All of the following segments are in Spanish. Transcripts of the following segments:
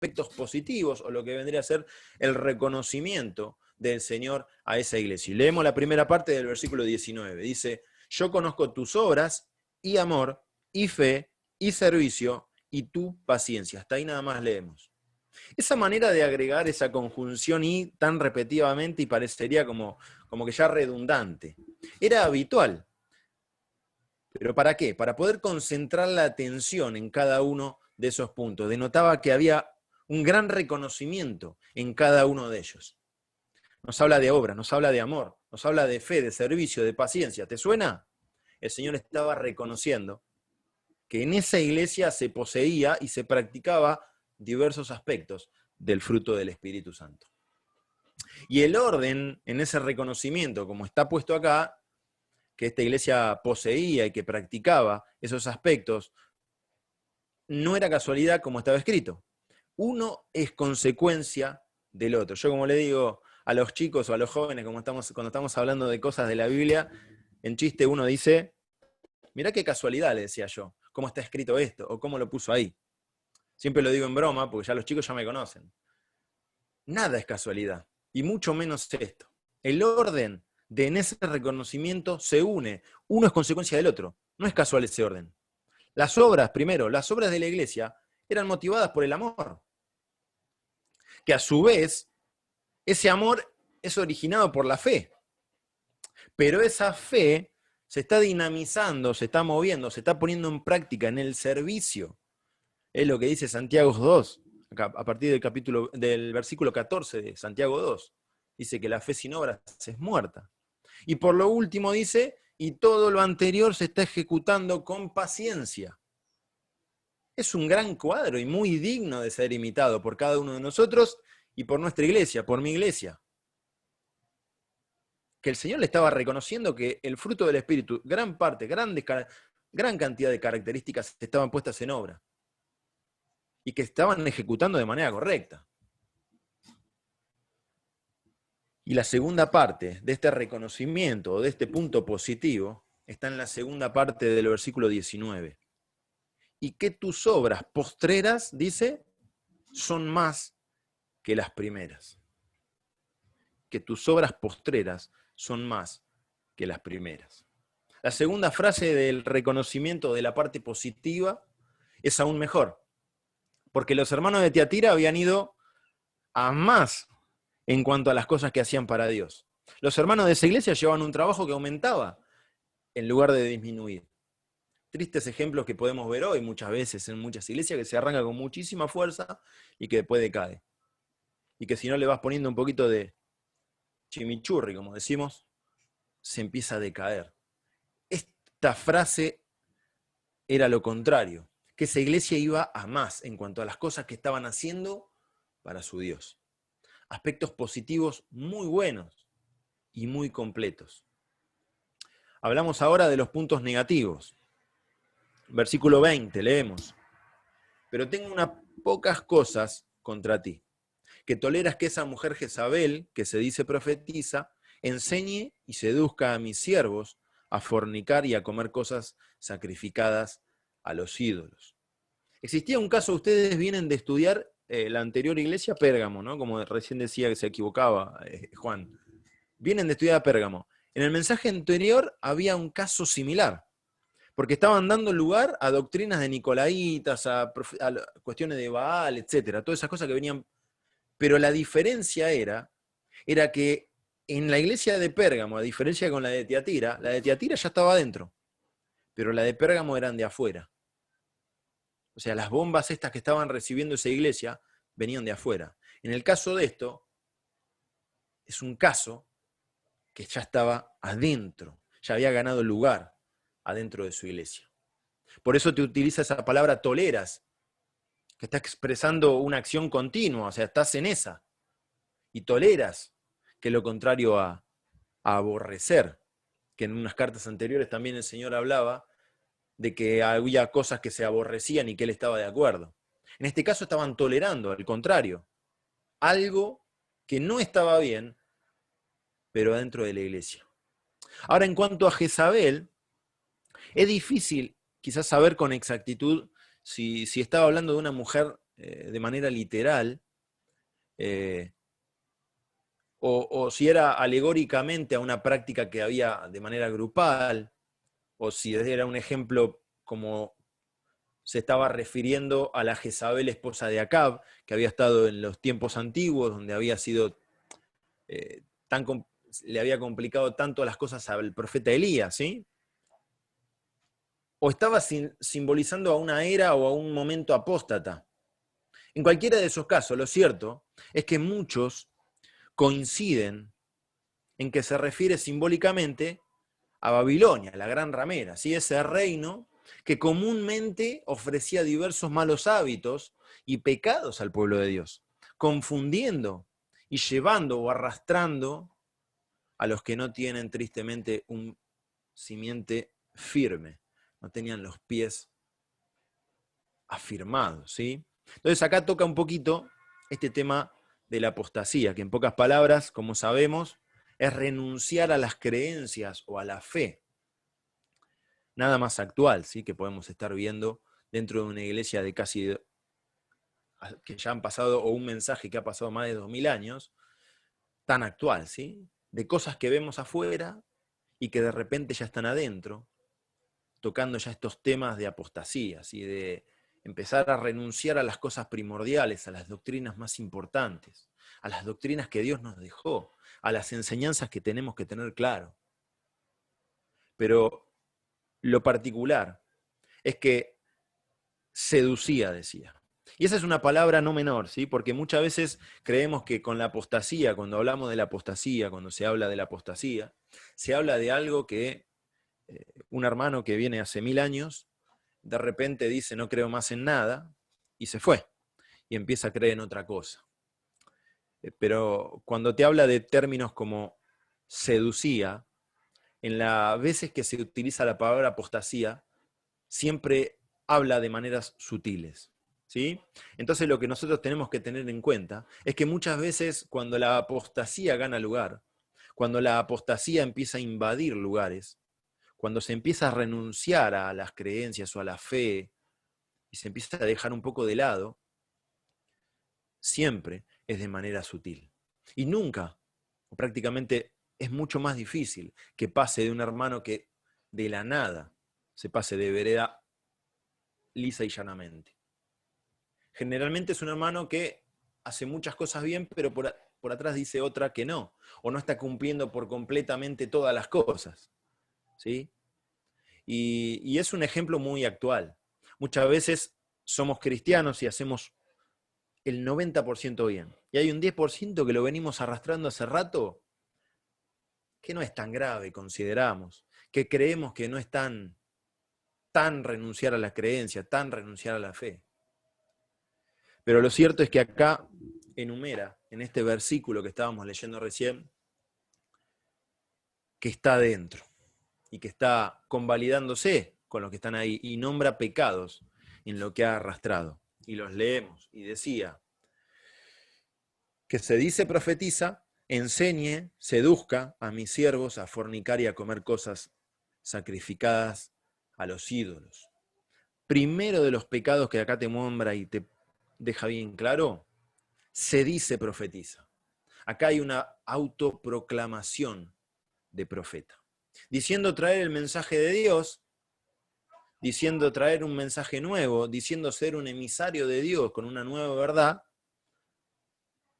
aspectos positivos, o lo que vendría a ser el reconocimiento del Señor a esa iglesia. Y leemos la primera parte del versículo 19. Dice, yo conozco tus obras y amor y fe y servicio y tu paciencia. Hasta ahí nada más leemos. Esa manera de agregar esa conjunción y tan repetidamente y parecería como que ya redundante. Era habitual. ¿Pero para qué? Para poder concentrar la atención en cada uno de esos puntos. Denotaba que había un gran reconocimiento en cada uno de ellos. Nos habla de obra, nos habla de amor, nos habla de fe, de servicio, de paciencia. ¿Te suena? El Señor estaba reconociendo que en esa iglesia se poseía y se practicaba diversos aspectos del fruto del Espíritu Santo. Y el orden en ese reconocimiento, como está puesto acá, que esta iglesia poseía y que practicaba esos aspectos, no era casualidad como estaba escrito. Uno es consecuencia del otro. Yo, como le digo a los chicos o a los jóvenes, cuando estamos hablando de cosas de la Biblia, en chiste uno dice, mirá qué casualidad, le decía yo, cómo está escrito esto, o cómo lo puso ahí. Siempre lo digo en broma, porque ya los chicos ya me conocen. Nada es casualidad, y mucho menos esto. El orden de en ese reconocimiento se une, uno es consecuencia del otro, no es casual ese orden. Las obras, primero, las obras de la iglesia eran motivadas por el amor, que a su vez, ese amor es originado por la fe, pero esa fe se está dinamizando, se está moviendo, se está poniendo en práctica en el servicio. Es lo que dice Santiago 2, a partir del versículo 14 de Santiago 2. Dice que la fe sin obras es muerta. Y por lo último dice, y todo lo anterior se está ejecutando con paciencia. Es un gran cuadro y muy digno de ser imitado por cada uno de nosotros y por nuestra iglesia, por mi iglesia. Que el Señor le estaba reconociendo que el fruto del Espíritu, gran cantidad de características estaban puestas en obra y que estaban ejecutando de manera correcta. Y la segunda parte de este reconocimiento, o de este punto positivo, está en la segunda parte del versículo 19. Y que tus obras postreras, dice, son más que las primeras. Que tus obras postreras son más que las primeras. La segunda frase del reconocimiento de la parte positiva es aún mejor, porque los hermanos de Tiatira habían ido a más en cuanto a las cosas que hacían para Dios. Los hermanos de esa iglesia llevaban un trabajo que aumentaba en lugar de disminuir. Tristes ejemplos que podemos ver hoy muchas veces en muchas iglesias, que se arranca con muchísima fuerza y que después decae. Y que si no le vas poniendo un poquito de chimichurri, como decimos, se empieza a decaer. Esta frase era lo contrario, que esa iglesia iba a más en cuanto a las cosas que estaban haciendo para su Dios. Aspectos positivos muy buenos y muy completos. Hablamos ahora de los puntos negativos. Versículo 20, leemos. Pero tengo unas pocas cosas contra ti, que toleras que esa mujer Jezabel, que se dice profetiza, enseñe y seduzca a mis siervos a fornicar y a comer cosas sacrificadas a los ídolos. Existía un caso, ustedes vienen de estudiar la anterior iglesia, Pérgamo, ¿no? Como recién decía que se equivocaba Juan. Vienen de estudiar a Pérgamo. En el mensaje anterior había un caso similar, porque estaban dando lugar a doctrinas de nicolaitas, a cuestiones de Baal, etcétera, todas esas cosas que venían. Pero la diferencia era que en la iglesia de Pérgamo, a diferencia con la de Tiatira ya estaba adentro, pero la de Pérgamo eran de afuera. O sea, las bombas estas que estaban recibiendo esa iglesia venían de afuera. En el caso de esto, es un caso que ya estaba adentro, ya había ganado lugar adentro de su iglesia. Por eso te utiliza esa palabra toleras, que está expresando una acción continua, o sea, estás en esa. Y toleras, que es lo contrario a aborrecer, que en unas cartas anteriores también el Señor hablaba de que había cosas que se aborrecían y que Él estaba de acuerdo. En este caso estaban tolerando, al contrario, algo que no estaba bien, pero dentro de la iglesia. Ahora, en cuanto a Jezabel, es difícil quizás saber con exactitud si estaba hablando de una mujer de manera literal, o si era alegóricamente a una práctica que había de manera grupal, o si era un ejemplo como se estaba refiriendo a la Jezabel, esposa de Acab, que había estado en los tiempos antiguos, donde había sido le había complicado tanto las cosas al profeta Elías, ¿sí? O estaba simbolizando a una era o a un momento apóstata. En cualquiera de esos casos, lo cierto es que muchos coinciden en que se refiere simbólicamente a Babilonia, la gran ramera, ¿sí? Ese reino que comúnmente ofrecía diversos malos hábitos y pecados al pueblo de Dios, confundiendo y llevando o arrastrando a los que no tienen tristemente un simiente firme, no tenían los pies afirmados, ¿sí? Entonces acá toca un poquito este tema de la apostasía, que en pocas palabras, como sabemos, es renunciar a las creencias o a la fe. Nada más actual, ¿sí? Que podemos estar viendo dentro de una iglesia de casi, que ya han pasado, o un mensaje que ha pasado más de 2000 años, tan actual, ¿sí? De cosas que vemos afuera y que de repente ya están adentro, tocando ya estos temas de apostasía, ¿sí? De empezar a renunciar a las cosas primordiales, a las doctrinas más importantes, a las doctrinas que Dios nos dejó, a las enseñanzas que tenemos que tener claro. Pero lo particular es que seducía, decía. Y esa es una palabra no menor, ¿sí? Porque muchas veces creemos que con la apostasía, cuando hablamos de la apostasía, cuando se habla de la apostasía, se habla de algo que un hermano que viene hace 1000 años, de repente dice no creo más en nada, y se fue, y empieza a creer en otra cosa. Pero cuando te habla de términos como seducía, en las veces que se utiliza la palabra apostasía, siempre habla de maneras sutiles, ¿sí? Entonces lo que nosotros tenemos que tener en cuenta es que muchas veces cuando la apostasía gana lugar, cuando la apostasía empieza a invadir lugares, cuando se empieza a renunciar a las creencias o a la fe y se empieza a dejar un poco de lado, siempre es de manera sutil. Y nunca, o prácticamente es mucho más difícil que pase de un hermano que de la nada se pase de vereda lisa y llanamente. Generalmente es un hermano que hace muchas cosas bien, pero por atrás dice otra que no, o no está cumpliendo por completamente todas las cosas, ¿sí? Y es un ejemplo muy actual. Muchas veces somos cristianos y hacemos el 90% bien. Y hay un 10% que lo venimos arrastrando hace rato, que no es tan grave, consideramos, que creemos que no es tan renunciar a la creencia, tan renunciar a la fe. Pero lo cierto es que acá enumera, en este versículo que estábamos leyendo recién, que está dentro y que está convalidándose con los que están ahí y nombra pecados en lo que ha arrastrado. Y los leemos. Y decía que se dice profetiza, enseñe, seduzca a mis siervos a fornicar y a comer cosas sacrificadas a los ídolos. Primero de los pecados que acá te nombra y te deja bien claro, se dice profetiza. Acá hay una autoproclamación de profeta, diciendo traer el mensaje de Dios, diciendo traer un mensaje nuevo, diciendo ser un emisario de Dios con una nueva verdad,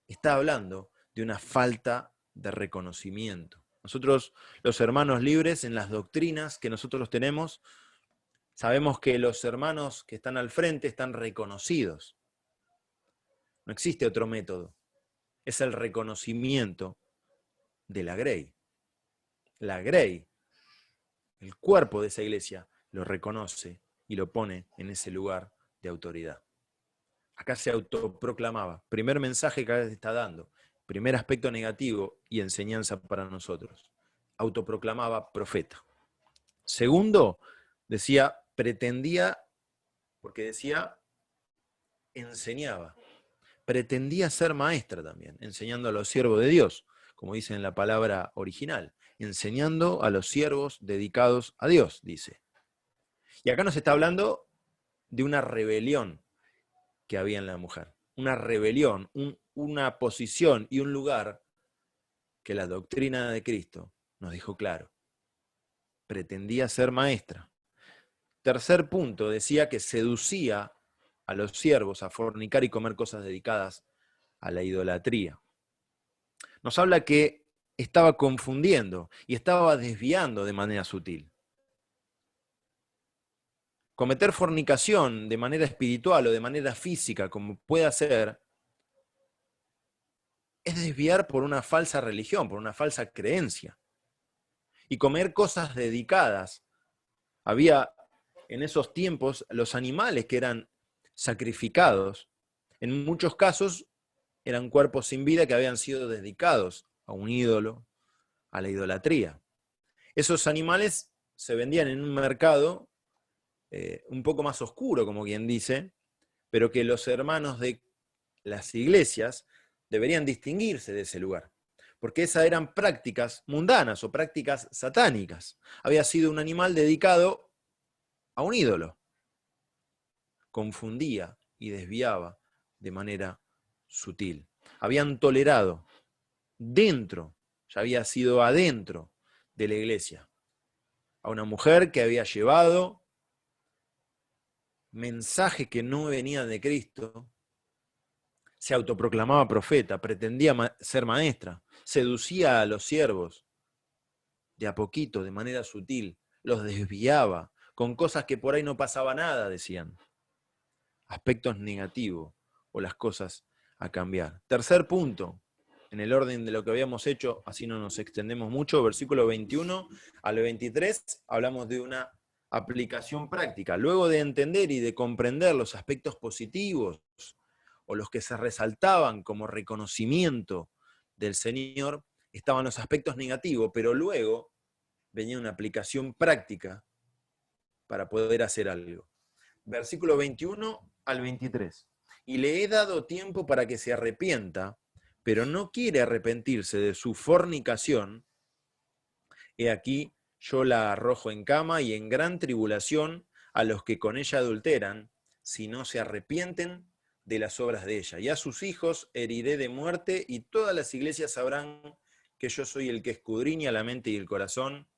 está hablando de una falta de reconocimiento. Nosotros, los hermanos libres, en las doctrinas que nosotros tenemos, sabemos que los hermanos que están al frente están reconocidos. No existe otro método. Es el reconocimiento de la Grey. La Grey, el cuerpo de esa iglesia, lo reconoce y lo pone en ese lugar de autoridad. Acá se autoproclamaba. Primer mensaje que acá se está dando. Primer aspecto negativo y enseñanza para nosotros. Autoproclamaba profeta. Segundo, decía, pretendía, porque decía, enseñaba. Pretendía ser maestra también, enseñando a los siervos de Dios, como dice en la palabra original, enseñando a los siervos dedicados a Dios, dice. Y acá nos está hablando de una rebelión que había en la mujer. Una rebelión, una posición y un lugar que la doctrina de Cristo nos dijo claro. Pretendía ser maestra. Tercer punto, decía que seducía a los siervos a fornicar y comer cosas dedicadas a la idolatría. Nos habla que estaba confundiendo y estaba desviando de manera sutil. Cometer fornicación de manera espiritual o de manera física, como pueda ser, es desviar por una falsa religión, por una falsa creencia. Y comer cosas dedicadas. Había en esos tiempos los animales que eran sacrificados, en muchos casos eran cuerpos sin vida que habían sido dedicados a un ídolo, a la idolatría. Esos animales se vendían en un mercado un poco más oscuro, como quien dice, pero que los hermanos de las iglesias deberían distinguirse de ese lugar, porque esas eran prácticas mundanas o prácticas satánicas. Había sido un animal dedicado a un ídolo. Confundía y desviaba de manera sutil. Habían tolerado dentro, ya había sido adentro de la iglesia, a una mujer que había llevado mensaje que no venía de Cristo, se autoproclamaba profeta, pretendía ser maestra, seducía a los siervos de a poquito, de manera sutil, los desviaba con cosas que por ahí no pasaba nada, decían. Aspectos negativos o las cosas a cambiar. Tercer punto, en el orden de lo que habíamos hecho, así no nos extendemos mucho, versículo 21 al 23, hablamos de una aplicación práctica. Luego de entender y de comprender los aspectos positivos o los que se resaltaban como reconocimiento del Señor, estaban los aspectos negativos, pero luego venía una aplicación práctica para poder hacer algo. Versículo 21 al 23. Y le he dado tiempo para que se arrepienta, pero no quiere arrepentirse de su fornicación. He aquí, yo la arrojo en cama y en gran tribulación a los que con ella adulteran, si no se arrepienten de las obras de ella. Y a sus hijos heriré de muerte, y todas las iglesias sabrán que yo soy el que escudriña la mente y el corazón,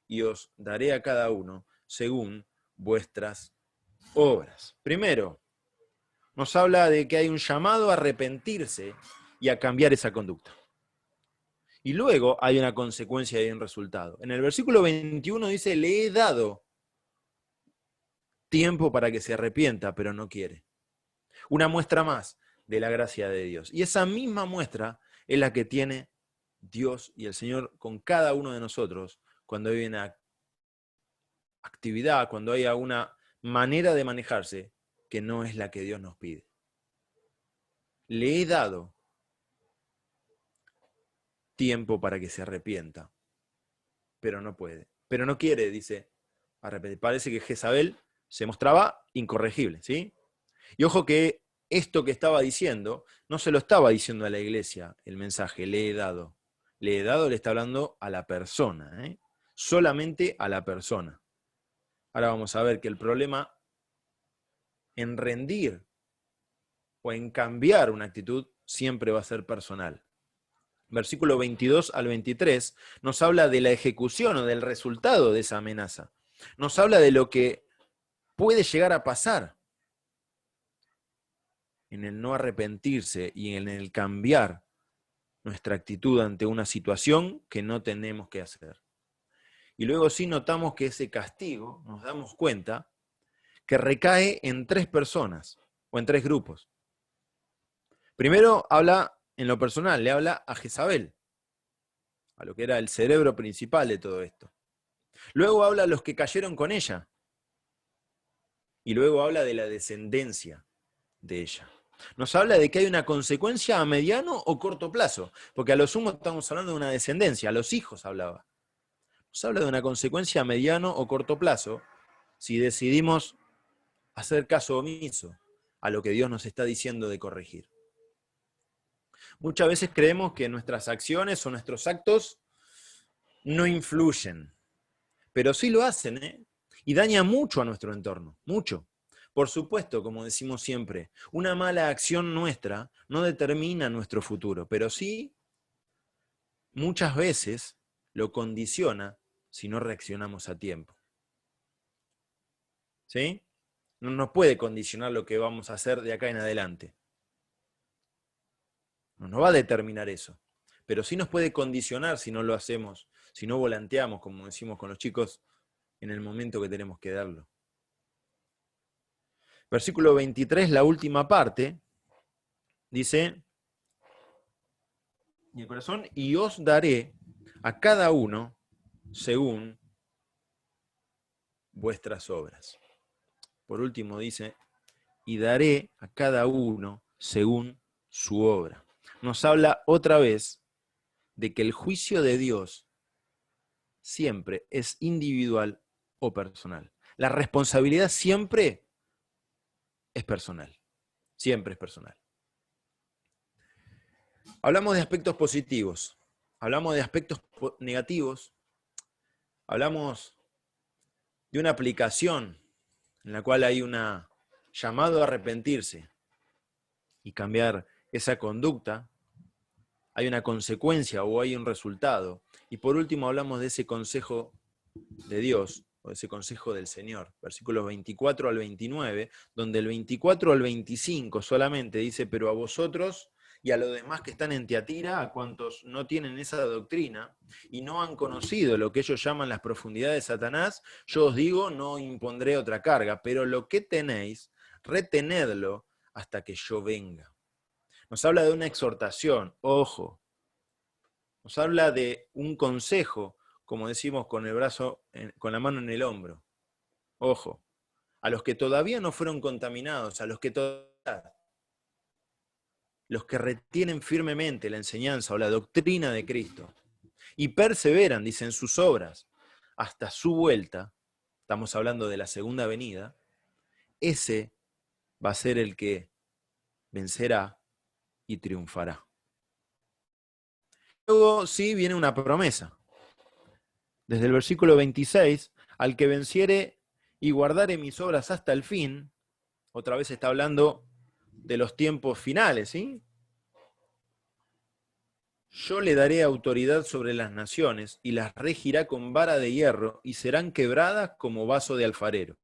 y os daré a cada uno según vuestras obras. Primero, nos habla de que hay un llamado a arrepentirse y a cambiar esa conducta. Y luego hay una consecuencia y un resultado. En el versículo 21 dice, le he dado tiempo para que se arrepienta, pero no quiere. Una muestra más de la gracia de Dios. Y esa misma muestra es la que tiene Dios y el Señor con cada uno de nosotros cuando hay una actividad, cuando hay una manera de manejarse que no es la que Dios nos pide. Le he dado tiempo para que se arrepienta, pero no puede. Pero no quiere, dice, arrepentir. Parece que Jezabel se mostraba incorregible, ¿sí? Y ojo que esto que estaba diciendo, no se lo estaba diciendo a la iglesia, el mensaje, le he dado. Le he dado, le está hablando a la persona, ¿eh? Solamente a la persona. Ahora vamos a ver que el problema en rendir o en cambiar una actitud siempre va a ser personal. Versículo 22 al 23 nos habla de la ejecución o del resultado de esa amenaza. Nos habla de lo que puede llegar a pasar en el no arrepentirse y en el cambiar nuestra actitud ante una situación que no tenemos que hacer. Y luego sí notamos que ese castigo, nos damos cuenta, que recae en tres personas o en tres grupos. Primero habla en lo personal, le habla a Jezabel, a lo que era el cerebro principal de todo esto. Luego habla a los que cayeron con ella. Y luego habla de la descendencia de ella. Nos habla de que hay una consecuencia a mediano o corto plazo, porque a lo sumo estamos hablando de una descendencia, a los hijos hablaba. Nos habla de una consecuencia a mediano o corto plazo si decidimos hacer caso omiso a lo que Dios nos está diciendo de corregir. Muchas veces creemos que nuestras acciones o nuestros actos no influyen, pero sí lo hacen, ¿eh? Y daña mucho a nuestro entorno, mucho. Por supuesto, como decimos siempre, una mala acción nuestra no determina nuestro futuro, pero sí, muchas veces lo condiciona si no reaccionamos a tiempo. ¿Sí? No nos puede condicionar lo que vamos a hacer de acá en adelante. No nos va a determinar eso. Pero sí nos puede condicionar si no lo hacemos, si no volanteamos, como decimos con los chicos, en el momento que tenemos que darlo. Versículo 23, la última parte, dice, y el corazón, y os daré a cada uno según vuestras obras. Por último dice, y daré a cada uno según su obra. Nos habla otra vez de que el juicio de Dios siempre es individual o personal. La responsabilidad siempre es personal. Siempre es personal. Hablamos de aspectos positivos, hablamos de aspectos negativos, hablamos de una aplicación en la cual hay un llamado a arrepentirse y cambiar esa conducta, hay una consecuencia o hay un resultado. Y por último hablamos de ese consejo de Dios, o ese consejo del Señor, versículos 24 al 29, donde el 24 al 25 solamente dice, pero a vosotros y a los demás que están en Tiatira, a cuantos no tienen esa doctrina y no han conocido lo que ellos llaman las profundidades de Satanás, yo os digo, no impondré otra carga, pero lo que tenéis, retenedlo hasta que yo venga. Nos habla de una exhortación, ojo, nos habla de un consejo, como decimos con el brazo, con la mano en el hombro. Ojo, a los que todavía no fueron contaminados, a los que retienen firmemente la enseñanza o la doctrina de Cristo y perseveran, dicen, sus obras hasta su vuelta, estamos hablando de la segunda venida, ese va a ser el que vencerá y triunfará. Luego sí viene una promesa. Desde el versículo 26, al que venciere y guardare mis obras hasta el fin, otra vez está hablando de los tiempos finales, ¿sí? Yo le daré autoridad sobre las naciones y las regirá con vara de hierro y serán quebradas como vaso de alfarero.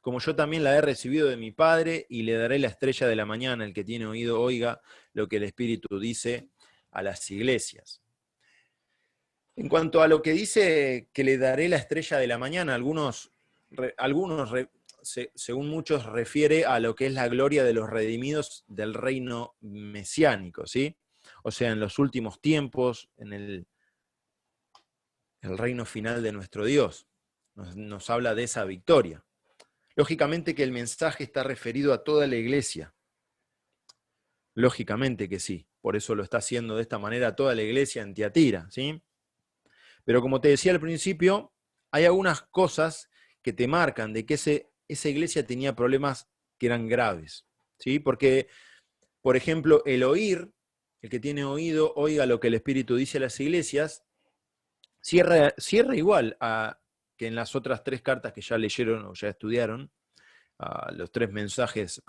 Como yo también la he recibido de mi Padre y le daré la estrella de la mañana, el que tiene oído oiga lo que el Espíritu dice a las iglesias. En cuanto a lo que dice que le daré la estrella de la mañana, según muchos, refiere a lo que es la gloria de los redimidos del reino mesiánico, ¿sí? O sea, en los últimos tiempos, en el reino final de nuestro Dios. Nos habla de esa victoria. Lógicamente que el mensaje está referido a toda la iglesia. Lógicamente que sí. Por eso lo está haciendo de esta manera toda la iglesia en Tiatira, ¿sí? Pero como te decía al principio, hay algunas cosas que te marcan de que esa iglesia tenía problemas que eran graves, ¿sí? Porque, por ejemplo, el oír, el que tiene oído, oiga lo que el Espíritu dice a las iglesias, cierra igual a que en las otras tres cartas que ya leyeron o ya estudiaron, los tres mensajes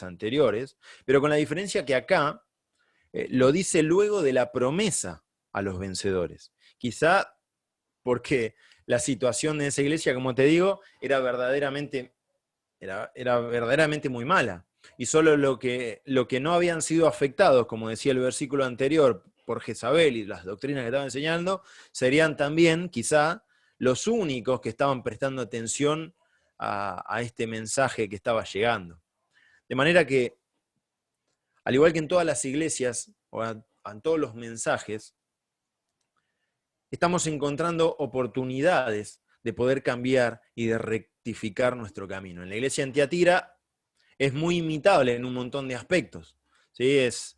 anteriores, pero con la diferencia que acá lo dice luego de la promesa a los vencedores. Quizá porque la situación de esa iglesia, como te digo, era verdaderamente muy mala. Y solo lo que no habían sido afectados, como decía el versículo anterior, por Jezabel y las doctrinas que estaba enseñando, serían también, quizá, los únicos que estaban prestando atención a este mensaje que estaba llegando. De manera que, al igual que en todas las iglesias, o en todos los mensajes, estamos encontrando oportunidades de poder cambiar y de rectificar nuestro camino. En la iglesia en Tiatira es muy imitable en un montón de aspectos, ¿sí? Es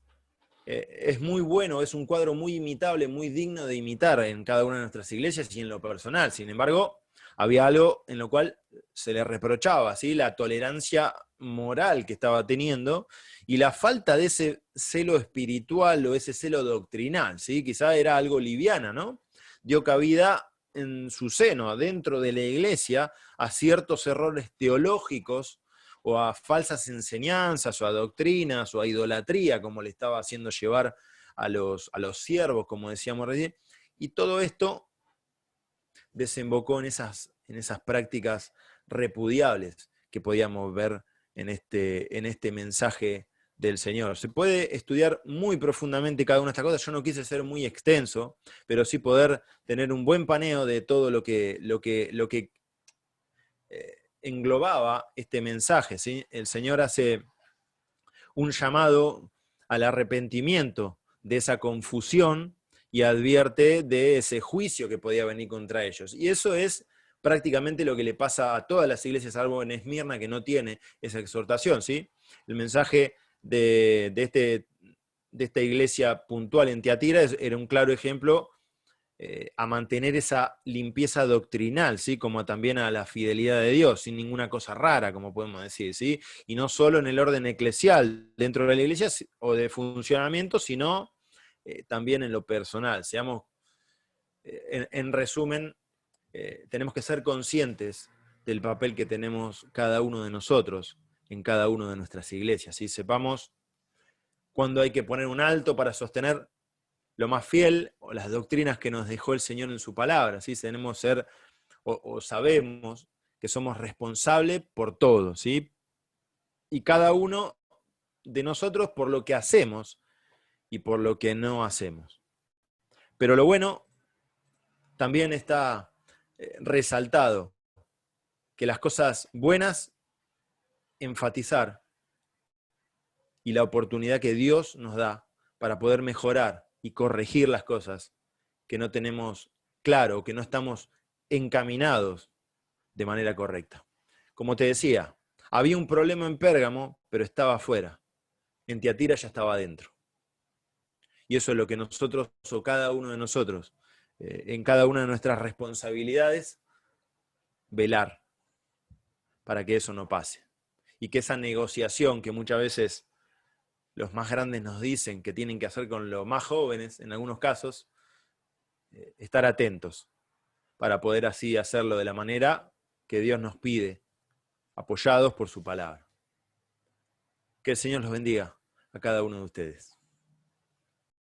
muy bueno, es un cuadro muy imitable, muy digno de imitar en cada una de nuestras iglesias y en lo personal. Sin embargo, había algo en lo cual se le reprochaba, ¿sí? La tolerancia moral que estaba teniendo y la falta de ese celo espiritual o ese celo doctrinal, ¿sí? Quizá era algo liviana, ¿no? Dio cabida en su seno, dentro de la iglesia, a ciertos errores teológicos o a falsas enseñanzas, o a doctrinas, o a idolatría, como le estaba haciendo llevar a los siervos, como decíamos recién. Y todo esto desembocó en esas prácticas repudiables que podíamos ver en este mensaje del Señor. Se puede estudiar muy profundamente cada una de estas cosas. Yo no quise ser muy extenso, pero sí poder tener un buen paneo de todo lo que englobaba este mensaje, ¿sí? El Señor hace un llamado al arrepentimiento de esa confusión y advierte de ese juicio que podía venir contra ellos. Y eso es prácticamente lo que le pasa a todas las iglesias, salvo en Esmirna, que no tiene esa exhortación, ¿sí? El mensaje de esta iglesia puntual en Tiatira era un claro ejemplo a mantener esa limpieza doctrinal, ¿sí? Como también a la fidelidad de Dios, sin ninguna cosa rara, como podemos decir, ¿sí? Y no solo en el orden eclesial dentro de la iglesia o de funcionamiento, sino también en lo personal. Seamos, en resumen, tenemos que ser conscientes del papel que tenemos cada uno de nosotros en cada una de nuestras iglesias, ¿sí? Sepamos cuándo hay que poner un alto para sostener lo más fiel, o las doctrinas que nos dejó el Señor en su palabra, ¿sí? Tenemos ser, o sabemos que somos responsables por todo, ¿sí? Y cada uno de nosotros por lo que hacemos y por lo que no hacemos. Pero lo bueno también está resaltado, que las cosas buenas, enfatizar, y la oportunidad que Dios nos da para poder mejorar y corregir las cosas que no tenemos claro, que no estamos encaminados de manera correcta. Como te decía, había un problema en Pérgamo, pero estaba afuera. En Tiatira ya estaba adentro. Y eso es lo que nosotros, o cada uno de nosotros, en cada una de nuestras responsabilidades, velar para que eso no pase. Y que esa negociación que muchas veces los más grandes nos dicen que tienen que hacer con los más jóvenes, en algunos casos, estar atentos para poder así hacerlo de la manera que Dios nos pide, apoyados por su palabra. Que el Señor los bendiga a cada uno de ustedes.